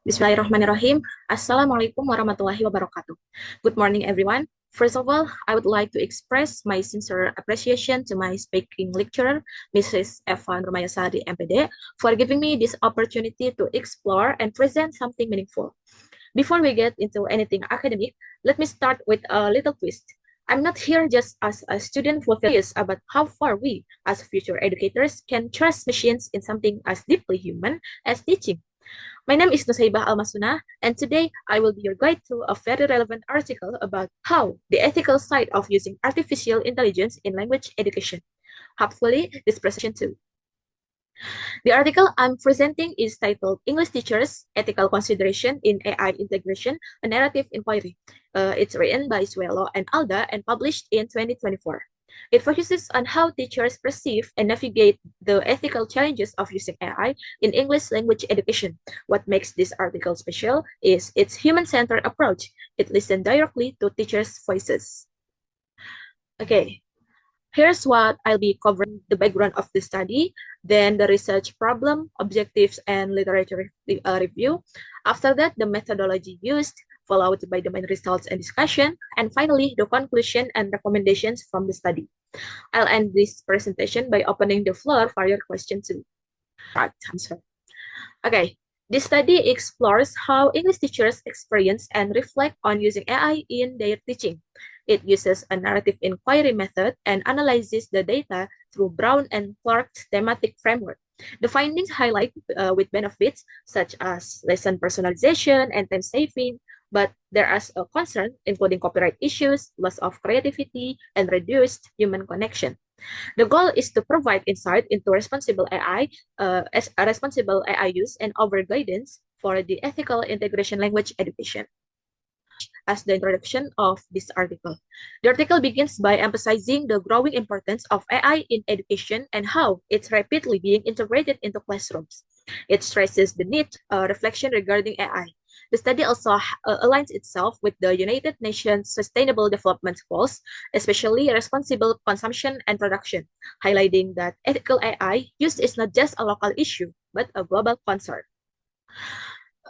Bismillahirrahmanirrahim. Assalamualaikum warahmatullahi wabarakatuh. Good morning, everyone. First of all, I would like to express my sincere appreciation to my speaking lecturer, Mrs. Eva Nurmayasari, MPD, for giving me this opportunity to explore and present something meaningful. Before we get into anything academic, let me start with a little twist. I'm not here just as a student who feels about how far we, as future educators, can trust machines in something as deeply human as teaching. My name is Nusaibah Almasuna, and today I will be your guide through a very relevant article about how the ethical side of using artificial intelligence in language education. Hopefully, this presentation too. The article I'm presenting is titled English Teachers Ethical Consideration in AI Integration, a Narrative Inquiry. It's written by Suelo and Alda and published in 2024. It focuses on how teachers perceive and navigate the ethical challenges of using AI in English language education. What makes this article special is its human-centered approach. It listens directly to teachers' voices. Okay, here's what I'll be covering: the background of the study, then the research problem, objectives, and literature review. After that, the methodology used, followed by the main results and discussion, and finally, the conclusion and recommendations from the study. I'll end this presentation by opening the floor for your questions to answer. Okay, this study explores how English teachers experience and reflect on using AI in their teaching. It uses a narrative inquiry method and analyzes the data through Brown and Clark's thematic framework. The findings highlight with benefits such as lesson personalization and time saving, but there is a concern including copyright issues, loss of creativity, and reduced human connection. The goal is to provide insight into responsible AI, as a responsible AI use and over guidance for the ethical integration language education. As the introduction of this article. The article begins by emphasizing the growing importance of AI in education and how it's rapidly being integrated into classrooms. It stresses the need reflection regarding AI. The study also aligns itself with the United Nations Sustainable Development Goals, especially responsible consumption and production, highlighting that ethical AI use is not just a local issue, but a global concern.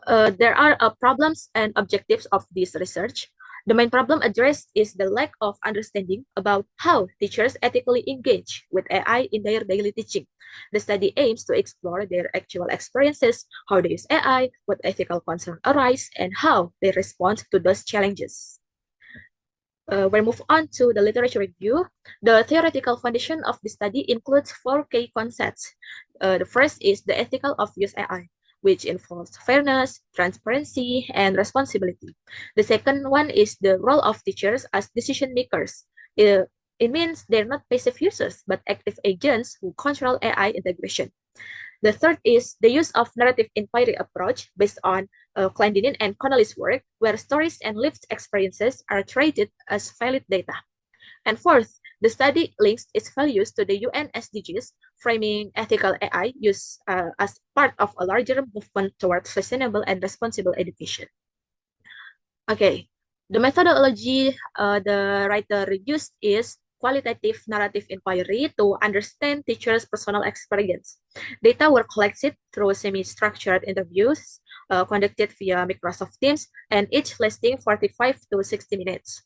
There are problems and objectives of this research. The main problem addressed is the lack of understanding about how teachers ethically engage with AI in their daily teaching. The study aims to explore their actual experiences, how they use AI, what ethical concerns arise, and how they respond to those challenges. We move on to the literature review. The theoretical foundation of the study includes four key concepts. The first is the ethical of use AI, which involves fairness, transparency, and responsibility. The second one is the role of teachers as decision makers. It means they're not passive users, but active agents who control AI integration. The third is the use of narrative inquiry approach based on Clendenin and Connolly's work, where stories and lived experiences are treated as valid data. And fourth, the study links its values to the UN SDGs, framing ethical AI use as part of a larger movement towards sustainable and responsible education. Okay, the methodology the writer used is qualitative narrative inquiry to understand teachers' personal experience. Data were collected through semi-structured interviews conducted via Microsoft Teams, and each lasting 45 to 60 minutes.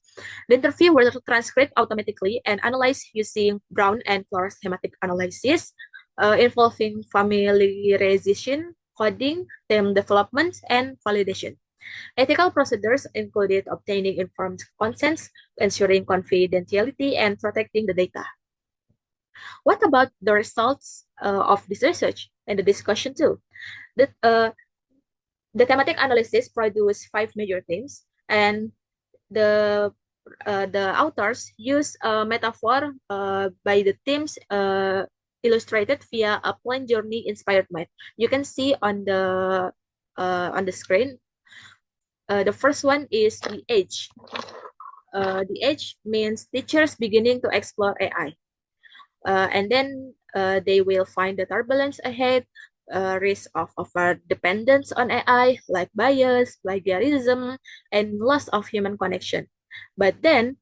The interview were transcribed automatically and analyzed using Brown and Clark's thematic analysis, involving familiarization, coding, theme development, and validation. Ethical procedures included obtaining informed consents, ensuring confidentiality, and protecting the data. What about the results of this research and the discussion too? The thematic analysis produced five major themes, and the the authors use a metaphor by the themes illustrated via a plain journey inspired map. You can see on the screen. The first one is the age. The age means teachers beginning to explore AI. And then they will find the turbulence ahead, risk of over dependence on AI, like bias, plagiarism, and loss of human connection. But then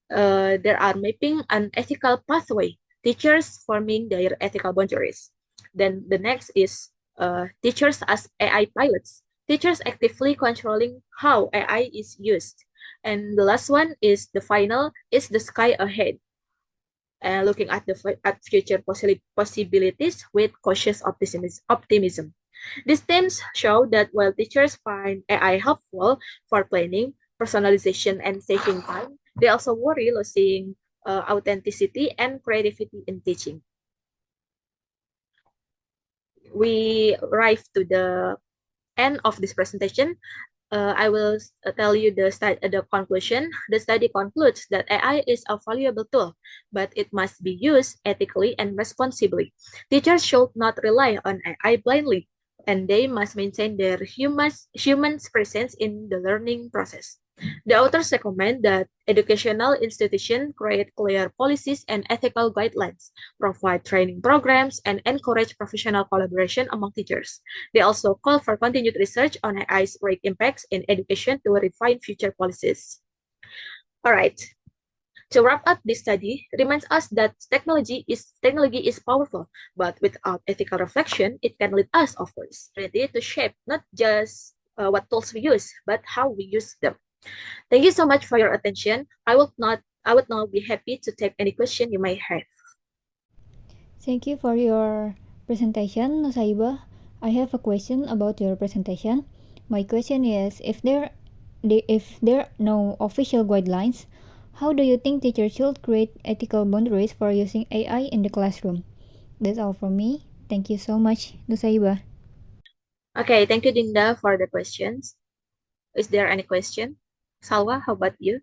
there are mapping an ethical pathway, teachers forming their ethical boundaries. Then the next is teachers as AI pilots. Teachers actively controlling how AI is used. And the last one is the final is the sky ahead, looking at at future possibilities with cautious optimism. These themes show that while teachers find AI helpful for planning, personalization, and saving time, they also worry losing authenticity and creativity in teaching. We arrive to the end of this presentation. I will tell you the conclusion. The study concludes that AI is a valuable tool, but it must be used ethically and responsibly. Teachers should not rely on AI blindly, and they must maintain their human's presence in the learning process. The authors recommend that educational institutions create clear policies and ethical guidelines, provide training programs, and encourage professional collaboration among teachers. They also call for continued research on AI's great impacts in education to refine future policies. All right. To wrap up this study, reminds us that technology is powerful, but without ethical reflection, it can lead us, of course, ready to shape not just what tools we use, but how we use them. Thank you so much for your attention. I would now be happy to take any question you may have. Thank you for your presentation, Nusaiba. I have a question about your presentation. My question is, if there are no official guidelines, how do you think teachers should create ethical boundaries for using AI in the classroom? That's all from me. Thank you so much, Nusaiba. Okay, thank you, Dinda, for the questions. Is there any question? Salwa, how about you?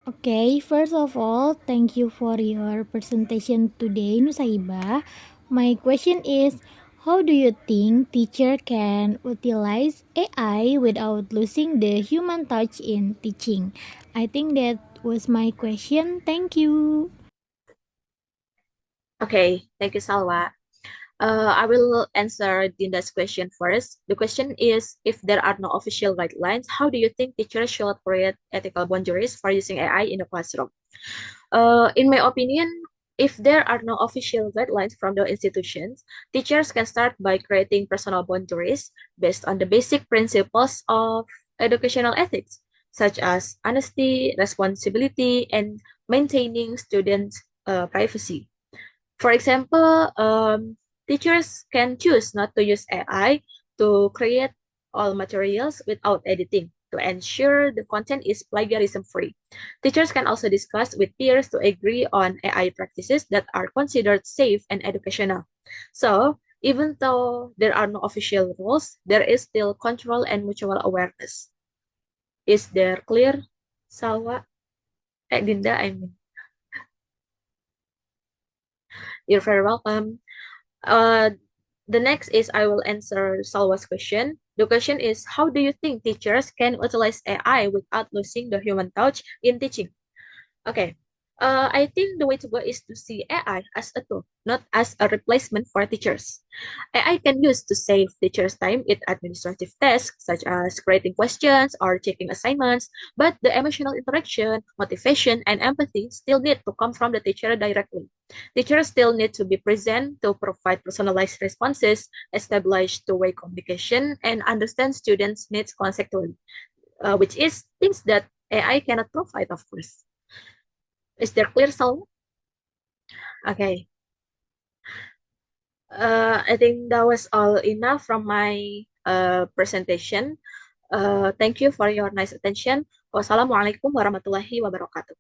Okay, first of all, thank you for your presentation today, Nusaiba. My question is, how do you think teacher can utilize AI without losing the human touch in teaching? I think that was my question. Thank you. Okay, thank you, Salwa. I will answer Dinda's question first. The question is, if there are no official guidelines, how do you think teachers should create ethical boundaries for using AI in the classroom? In my opinion, if there are no official guidelines from the institutions, teachers can start by creating personal boundaries based on the basic principles of educational ethics, such as honesty, responsibility, and maintaining students' privacy. For example, teachers can choose not to use AI to create all materials without editing to ensure the content is plagiarism free. Teachers can also discuss with peers to agree on AI practices that are considered safe and educational. So, even though there are no official rules, there is still control and mutual awareness. Is there clear, Salwa? Dinda, I mean, you're very welcome. Uh, the next is I will answer Salwa's question. The question is, how do you think teachers can utilize AI without losing the human touch in teaching? Okay. I think the way to go is to see AI as a tool, not as a replacement for teachers. AI can use to save teachers time in administrative tasks such as creating questions or checking assignments, but the emotional interaction, motivation, and empathy still need to come from the teacher directly. Teachers still need to be present to provide personalized responses, establish two-way communication, and understand students' needs conceptually, which is things that AI cannot provide, of course. Is there clear, Sal? Okay. I think that was all enough from my presentation. Thank you for your nice attention. Wassalamualaikum warahmatullahi wabarakatuh.